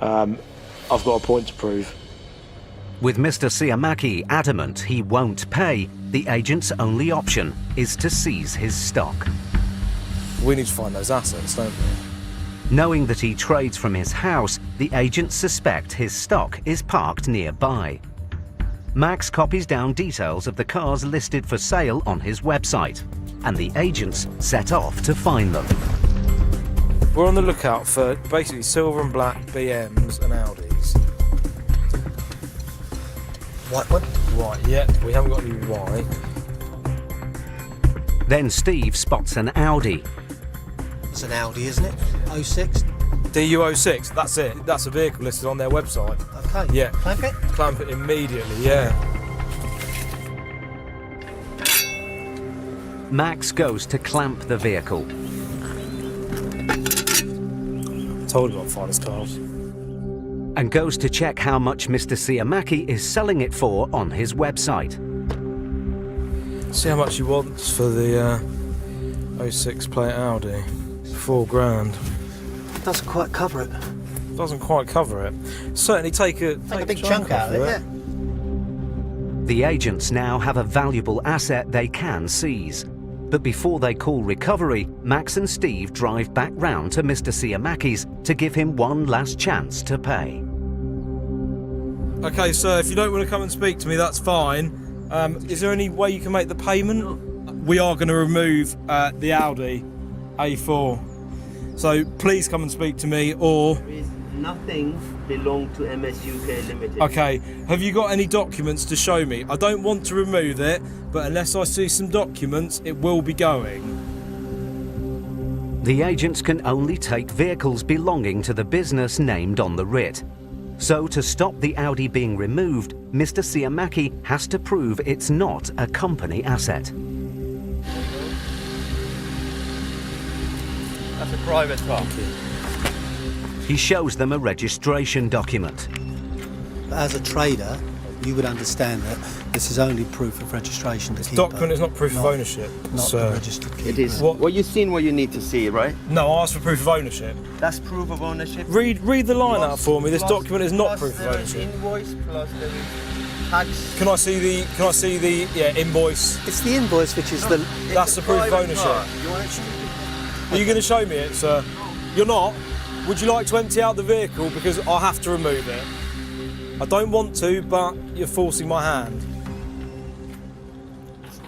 [SPEAKER 6] I've got a point to prove.
[SPEAKER 1] With Mr. Siamaki adamant he won't pay, the agent's only option is to seize his stock.
[SPEAKER 6] We need to find those assets, don't we?
[SPEAKER 1] Knowing that he trades from his house, the agents suspect his stock is parked nearby. Max copies down details of the cars listed for sale on his website, and the agents set off to find them.
[SPEAKER 6] We're on the lookout for basically silver and black BMs and Audis.
[SPEAKER 8] White one?
[SPEAKER 6] Right, yeah, we haven't got any white.
[SPEAKER 1] Then Steve spots an Audi.
[SPEAKER 8] It's an Audi, isn't it? 06?
[SPEAKER 6] DU06, that's it. That's a vehicle listed on their website.
[SPEAKER 8] Okay.
[SPEAKER 6] Yeah.
[SPEAKER 8] Clamp it?
[SPEAKER 6] Clamp it immediately, yeah.
[SPEAKER 1] Max goes to clamp the vehicle.
[SPEAKER 6] Told him I'd find his cars.
[SPEAKER 1] And goes to check how much Mr. Siamaki is selling it for on his website.
[SPEAKER 6] See how much he wants for the 06 plate Audi. £4,000.
[SPEAKER 8] Doesn't quite cover it.
[SPEAKER 6] Doesn't quite cover it. Certainly take a
[SPEAKER 8] big chunk out of it, yeah.
[SPEAKER 1] The agents now have a valuable asset they can seize. But before they call recovery, Max and Steve drive back round to Mr. Siamaki's to give him one last chance to pay.
[SPEAKER 6] Okay, sir, if you don't want to come and speak to me, that's fine. Is there any way you can make the payment? No. We are going to remove the Audi A4. So please come and speak to me, or...
[SPEAKER 2] Nothing belongs to MS UK Limited.
[SPEAKER 6] Okay, have you got any documents to show me? I don't want to remove it, but unless I see some documents, it will be going.
[SPEAKER 1] The agents can only take vehicles belonging to the business named on the writ. So to stop the Audi being removed, Mr. Siamaki has to prove it's not a company asset.
[SPEAKER 12] That's a private car.
[SPEAKER 1] He shows them a registration document.
[SPEAKER 8] As a trader, you would understand that this is only proof of registration to keep.
[SPEAKER 6] Document is not proof of ownership.
[SPEAKER 8] Not the registered keeper.
[SPEAKER 2] It is. What you've seen, what you need to see, right?
[SPEAKER 6] No, I asked for proof of ownership.
[SPEAKER 2] That's proof of ownership.
[SPEAKER 6] Read the line out for me. This
[SPEAKER 2] Plus-
[SPEAKER 6] document is not
[SPEAKER 2] plus
[SPEAKER 6] proof of
[SPEAKER 2] there is
[SPEAKER 6] ownership.
[SPEAKER 2] Invoice plus there is tax.
[SPEAKER 6] Can I see the invoice?
[SPEAKER 8] It's the invoice which is the.
[SPEAKER 6] That's the proof of ownership. Are you going to show me it, sir? You're not? Would you like to empty out the vehicle because I have to remove it? I don't want to, but you're forcing my hand.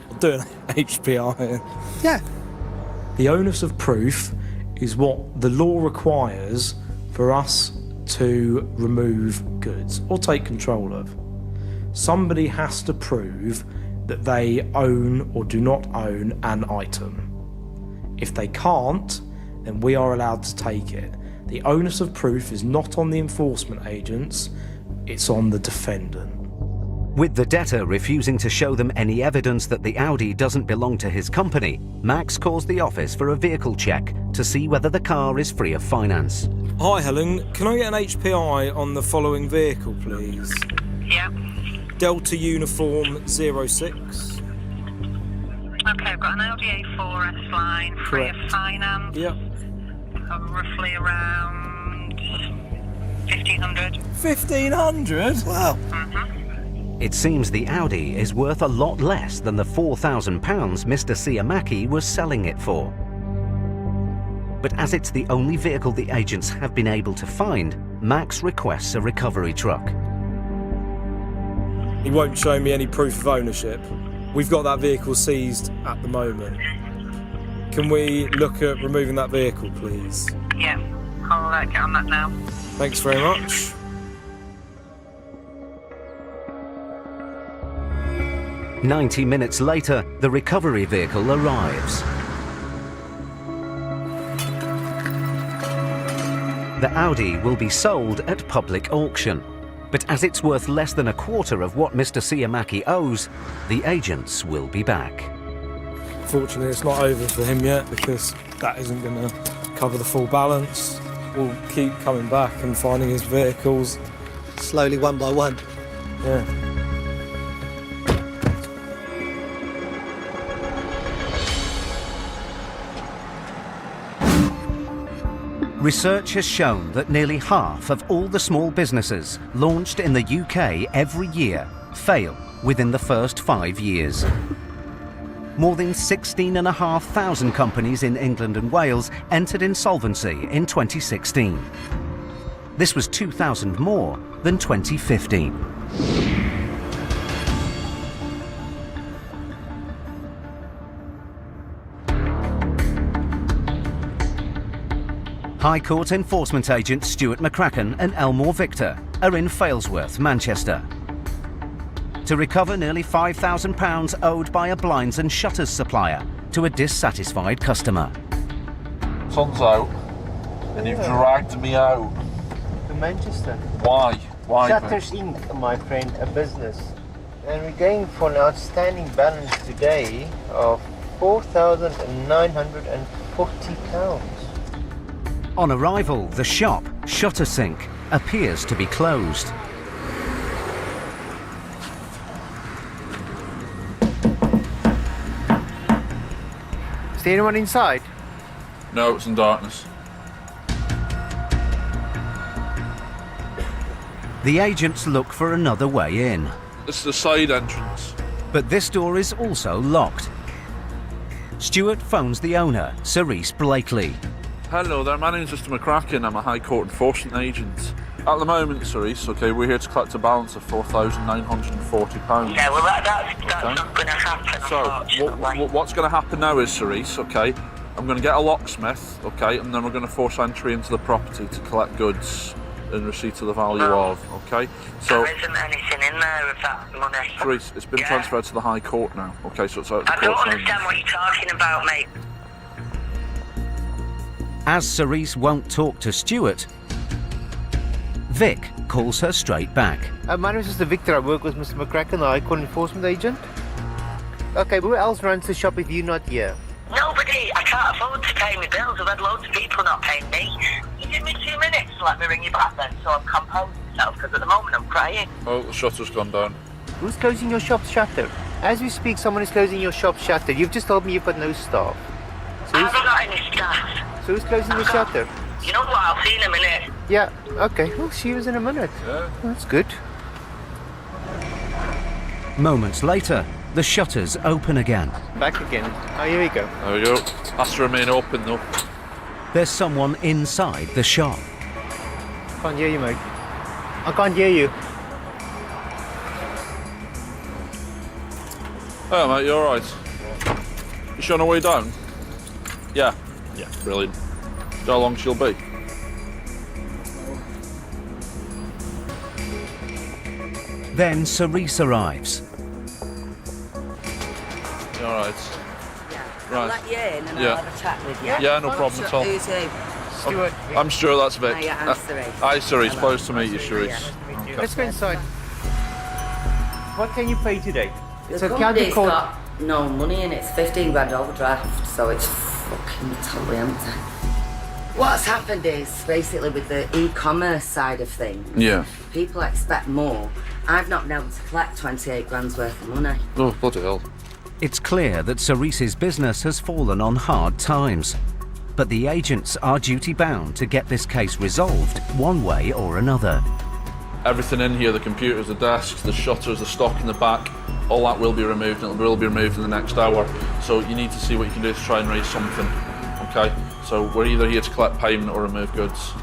[SPEAKER 6] I'm doing HPI here.
[SPEAKER 8] Yeah.
[SPEAKER 6] The onus of proof is what the law requires for us to remove goods or take control of. Somebody has to prove that they own or do not own an item. If they can't, then we are allowed to take it. The onus of proof is not on the enforcement agents, it's on the defendant.
[SPEAKER 1] With the debtor refusing to show them any evidence that the Audi doesn't belong to his company, Max calls the office for a vehicle check to see whether the car is free of finance.
[SPEAKER 6] Hi Helen, can I get an HPI on the following vehicle please?
[SPEAKER 13] Yeah.
[SPEAKER 6] Delta Uniform 06.
[SPEAKER 13] Okay, I've got an Audi A4 S-Line, free of finance.
[SPEAKER 6] Yep.
[SPEAKER 13] Roughly around 1,500.
[SPEAKER 6] 1,500?
[SPEAKER 8] Wow.
[SPEAKER 1] It seems the Audi is worth a lot less than the £4,000 Mr. Siamaki was selling it for. But as it's the only vehicle the agents have been able to find, Max requests a recovery truck.
[SPEAKER 6] He won't show me any proof of ownership. We've got that vehicle seized at the moment. Can we look at removing that vehicle, please?
[SPEAKER 13] Yeah, I'll get on that now.
[SPEAKER 6] Thanks very much.
[SPEAKER 1] "90 minutes later, the recovery vehicle arrives. The Audi will be sold at public auction. But as it's worth less than a quarter of what Mr. Siamaki owes, the agents will be back.
[SPEAKER 6] Fortunately, it's not over for him yet because that isn't going to cover the full balance. We'll keep coming back and finding his vehicles.
[SPEAKER 8] Slowly, one by one.
[SPEAKER 6] Yeah.
[SPEAKER 1] Research has shown that nearly half of all the small businesses launched in the UK every year fail within the first 5 years. More than 16,500 companies in England and Wales entered insolvency in 2016. This was 2,000 more than 2015. High Court enforcement agents Stuart McCracken and Elmore Victor are in Failsworth, Manchester, to recover nearly £5,000 owed by a blinds and shutters supplier to a dissatisfied customer.
[SPEAKER 7] Sun's out, and you've dragged me out.
[SPEAKER 2] To Manchester.
[SPEAKER 7] Why? Why?
[SPEAKER 2] Shutters Inc., my friend, a business. And we're going for an outstanding balance today of £4,940.
[SPEAKER 1] On arrival, the shop, Shutter Sink, appears to be closed.
[SPEAKER 2] Is there anyone inside?
[SPEAKER 7] No, it's in darkness.
[SPEAKER 1] The agents look for another way in.
[SPEAKER 7] It's the side entrance.
[SPEAKER 1] But this door is also locked. Stuart phones the owner, Cerise Blakely.
[SPEAKER 7] Hello there, my name's Mr. McCracken. I'm a High Court enforcement agent. At the moment, Cerise, okay, we're here to collect a balance of £4,940.
[SPEAKER 13] Yeah, well, that's not going to happen,
[SPEAKER 7] So,
[SPEAKER 13] unfortunately.
[SPEAKER 7] what's going to happen now is, Cerise, okay, I'm going to get a locksmith, okay, and then we're going to force entry into the property to collect goods in receipt of the value of, okay? So,
[SPEAKER 13] There isn't anything in there of that money.
[SPEAKER 7] Cerise, it's been transferred to the High Court now, okay, so it's out of the
[SPEAKER 13] I don't
[SPEAKER 7] court's hands.
[SPEAKER 13] understand what you're talking about, mate.
[SPEAKER 1] As Cerise won't talk to Stuart, Vic calls her straight back.
[SPEAKER 2] My name is Mr. Victor. I work with Mr. McCracken, the High Court enforcement agent. Okay, but who else runs the shop if you're not here?
[SPEAKER 13] Nobody. I can't afford to pay my bills. I've had loads of people not paying me. You give me 2 minutes to let me ring you back then, so I'm composing myself, because at the moment I'm crying.
[SPEAKER 7] Oh, the shutter's gone down.
[SPEAKER 2] Who's closing your shop's shutter? As we speak, someone is closing your shop's shutter. You've just told me you've got no staff.
[SPEAKER 13] I haven't got any staff.
[SPEAKER 2] So who's closing the shutter?
[SPEAKER 13] You know what? I'll see you in a minute.
[SPEAKER 2] Yeah, okay. We'll see you in a minute.
[SPEAKER 7] Yeah.
[SPEAKER 2] That's good.
[SPEAKER 1] Moments later, the shutters open again.
[SPEAKER 2] Back again. Oh, here we go.
[SPEAKER 7] There we go. Has to remain open though.
[SPEAKER 1] There's someone inside the shop.
[SPEAKER 2] Can't hear you, mate. I can't hear you.
[SPEAKER 7] Oh, mate, you alright? You sure on her way down? Yeah. Yeah, brilliant. How long she'll be?
[SPEAKER 1] Then Cerise arrives.
[SPEAKER 7] You alright?
[SPEAKER 5] Yeah.
[SPEAKER 7] Right.
[SPEAKER 5] I'll let you in and
[SPEAKER 7] Yeah.
[SPEAKER 5] I'll have a chat with you.
[SPEAKER 7] Yeah, no problem at all.
[SPEAKER 5] Who's who?
[SPEAKER 2] Stuart.
[SPEAKER 7] I'm Stuart, that's Vic.
[SPEAKER 5] Hiya, I'm Cerise.
[SPEAKER 7] Hi, Cerise.
[SPEAKER 5] Hello.
[SPEAKER 7] Pleased to meet you, Cerise.
[SPEAKER 2] Let's go inside. What can you pay today?
[SPEAKER 5] The
[SPEAKER 2] So
[SPEAKER 5] company's got no money in it. It's 15 grand overdraft, so it's fucking totally empty. What's happened is, basically with the e-commerce side of things,
[SPEAKER 7] Yeah.
[SPEAKER 5] people expect more. I've not been able to collect 28 grand's worth of money.
[SPEAKER 7] Oh, bloody hell.
[SPEAKER 1] It's clear that Cerise's business has fallen on hard times. But the agents are duty-bound to get this case resolved one way or another.
[SPEAKER 7] Everything in here, the computers, the desks, the shutters, the stock in the back, all that will be removed, and it will be removed in the next hour. So you need to see what you can do to try and raise something, okay? So we're either here to collect payment or remove goods.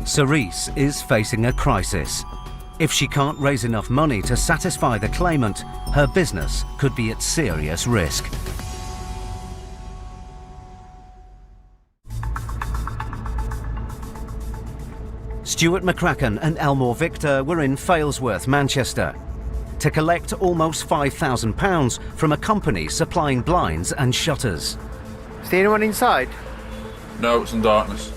[SPEAKER 1] Cerise is facing a crisis. If she can't raise enough money to satisfy the claimant, her business could be at serious risk. Stuart McCracken and Elmore Victor were in Failsworth, Manchester, to collect almost £5,000 from a company supplying blinds and shutters.
[SPEAKER 2] Is there anyone inside?
[SPEAKER 7] No, it's in darkness.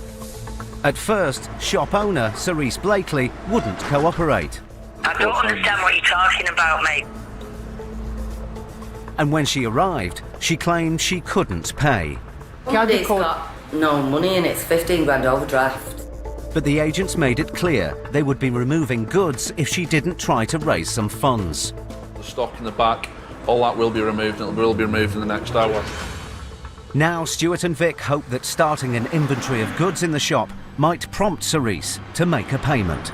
[SPEAKER 1] At first, shop owner Cerise Blakely wouldn't cooperate.
[SPEAKER 13] I don't understand what you're talking about, mate.
[SPEAKER 1] And when she arrived, she claimed she couldn't pay.
[SPEAKER 5] Company's got no money in it. It's 15 grand overdraft.
[SPEAKER 1] But the agents made it clear they would be removing goods if she didn't try to raise some funds.
[SPEAKER 7] The stock in the back, all that will be removed, and it will be removed in the next hour.
[SPEAKER 1] Now Stuart and Vic hope that starting an inventory of goods in the shop might prompt Cerise to make a payment.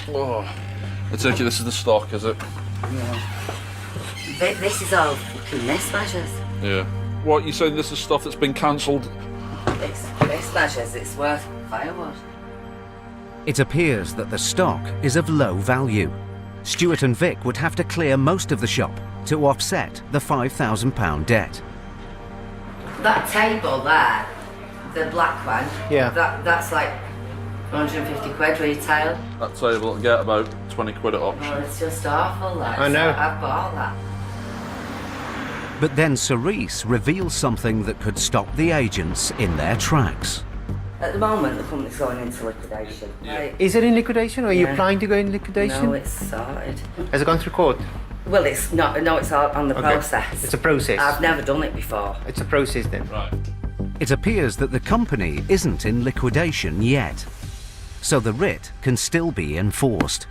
[SPEAKER 7] Oh, I take it this is the stock, is it?
[SPEAKER 5] This is all fucking mismeasures.
[SPEAKER 7] Yeah. What, you saying this is stuff that's been cancelled?
[SPEAKER 5] It's mismeasures. It's worth firewood.
[SPEAKER 1] It appears that the stock is of low value. Stuart and Vic would have to clear most of the shop to offset the £5,000 debt.
[SPEAKER 5] That table there, the black one,
[SPEAKER 2] Yeah.
[SPEAKER 5] that's like 150 quid retail.
[SPEAKER 7] That table will get about 20 quid at auction.
[SPEAKER 5] Oh, it's just awful, that.
[SPEAKER 2] I know.
[SPEAKER 5] So I've bought that.
[SPEAKER 1] But then Cerise reveals something that could stop the agents in their tracks.
[SPEAKER 5] At the moment, the company's going into liquidation. Right?
[SPEAKER 2] Is it in liquidation or are you
[SPEAKER 5] Yeah.
[SPEAKER 2] applying to go in liquidation?
[SPEAKER 5] No, it's sorted.
[SPEAKER 2] Has it gone through court?
[SPEAKER 5] Well, it's not. No, it's all on the
[SPEAKER 2] Okay.
[SPEAKER 5] process.
[SPEAKER 2] It's a process.
[SPEAKER 5] I've never done it before.
[SPEAKER 2] It's a process then.
[SPEAKER 7] Right.
[SPEAKER 1] It appears that the company isn't in liquidation yet, so the writ can still be enforced.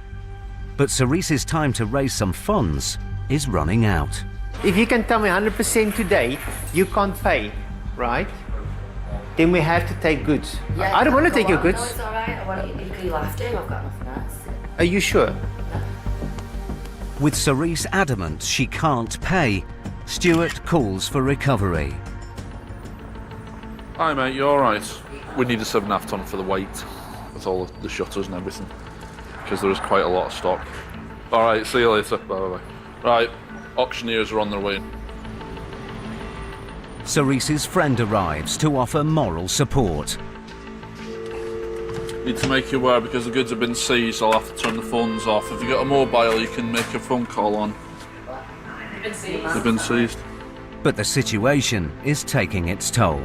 [SPEAKER 1] But Cerise's time to raise some funds is running out.
[SPEAKER 2] If you can tell me 100% today you can't pay, right? Then we have to take goods.
[SPEAKER 5] Yeah,
[SPEAKER 2] I don't want to take your
[SPEAKER 5] No,
[SPEAKER 2] goods.
[SPEAKER 5] it's all right. I want you have to. I've got nothing else.
[SPEAKER 2] Are you sure?
[SPEAKER 1] With Cerise adamant she can't pay, Stuart calls for recovery.
[SPEAKER 7] Hi mate, you alright? We need a 7.5 tonne for the weight. with all the shutters and everything, because there is quite a lot of stock. All right, see you later. Bye bye bye. Right, auctioneers are on their way.
[SPEAKER 1] Cerise's friend arrives to offer moral support.
[SPEAKER 7] Need to make you aware, because the goods have been seized, I'll have to turn the phones off. If you've got a mobile, you can make a phone call on. They've been seized.
[SPEAKER 1] But the situation is taking its toll.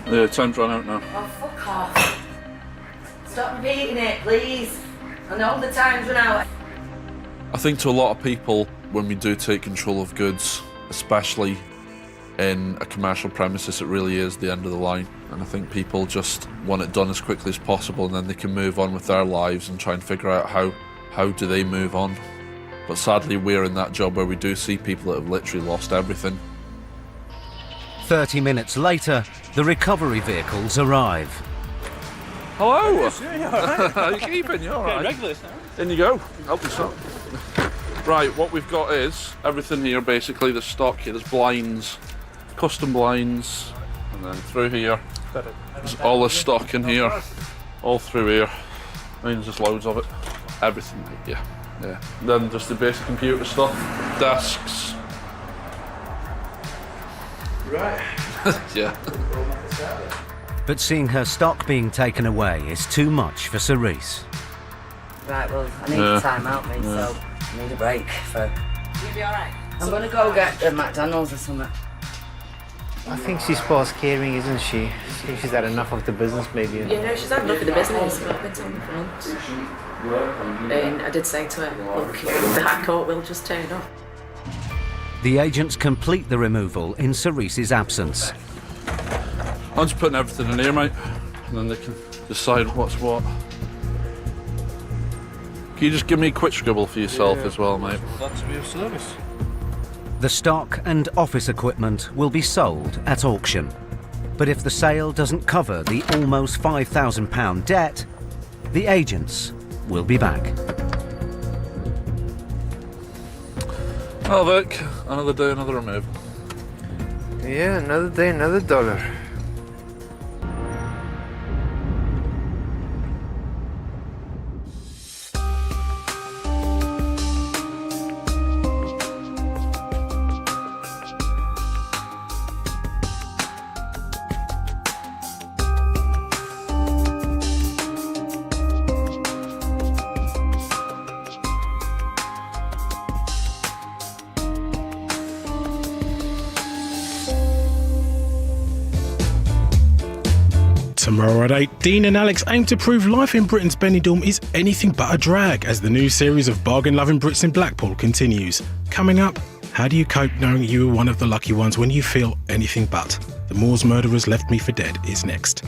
[SPEAKER 7] Yeah, time's run out now.
[SPEAKER 5] Oh, fuck off. Stop repeating it, please. I know the time's run out.
[SPEAKER 7] I think to a lot of people, when we do take control of goods, especially in a commercial premises, it really is the end of the line. And I think people just want it done as quickly as possible, and then they can move on with their lives and try and figure out how do they move on. But sadly, we're in that job where we do see people that have literally lost everything.
[SPEAKER 1] 30 minutes later, the recovery vehicles arrive.
[SPEAKER 7] Hello!
[SPEAKER 14] Yeah, you all right?
[SPEAKER 7] How are you keeping? You all right?
[SPEAKER 14] Regulars now.
[SPEAKER 7] In you go. Help yourself. Right, what we've got is everything here, basically. There's stock here, there's blinds, custom blinds, and then through here, there's all the stock in here, all through here. I mean, there's just loads of it. Everything, yeah. And then just the basic computer stuff, desks.
[SPEAKER 14] Right.
[SPEAKER 7] Yeah.
[SPEAKER 1] But seeing her stock being taken away is too much for Cerise.
[SPEAKER 5] Right, well, I need a time out, mate, so I need a break for... You'll be alright? I'm gonna go get a McDonald's or something.
[SPEAKER 2] I think she's past caring, isn't she? She's had enough of the business, maybe.
[SPEAKER 9] Yeah, no, she's had enough of the business, but I've been on the front. And I did say to her, look, if the High Court will just turn up.
[SPEAKER 1] The agents complete the removal in Cerise's absence.
[SPEAKER 7] I'm just putting everything in here, mate, and then they can decide what's what. Can you just give me a quick scribble for yourself as well, mate?
[SPEAKER 14] That's for your service.
[SPEAKER 1] The stock and office equipment will be sold at auction. But if the sale doesn't cover the almost £5,000 debt, the agents will be back.
[SPEAKER 7] Oh, Vic, another day, another removal.
[SPEAKER 2] Yeah, another day, another dollar.
[SPEAKER 15] Tomorrow at 8, Dean and Alex aim to prove life in Britain's Benidorm is anything but a drag as the new series of bargain-loving Brits in Blackpool continues. Coming up, how do you cope knowing you were one of the lucky ones when you feel anything but? The Moors Murderers Left Me for Dead is next.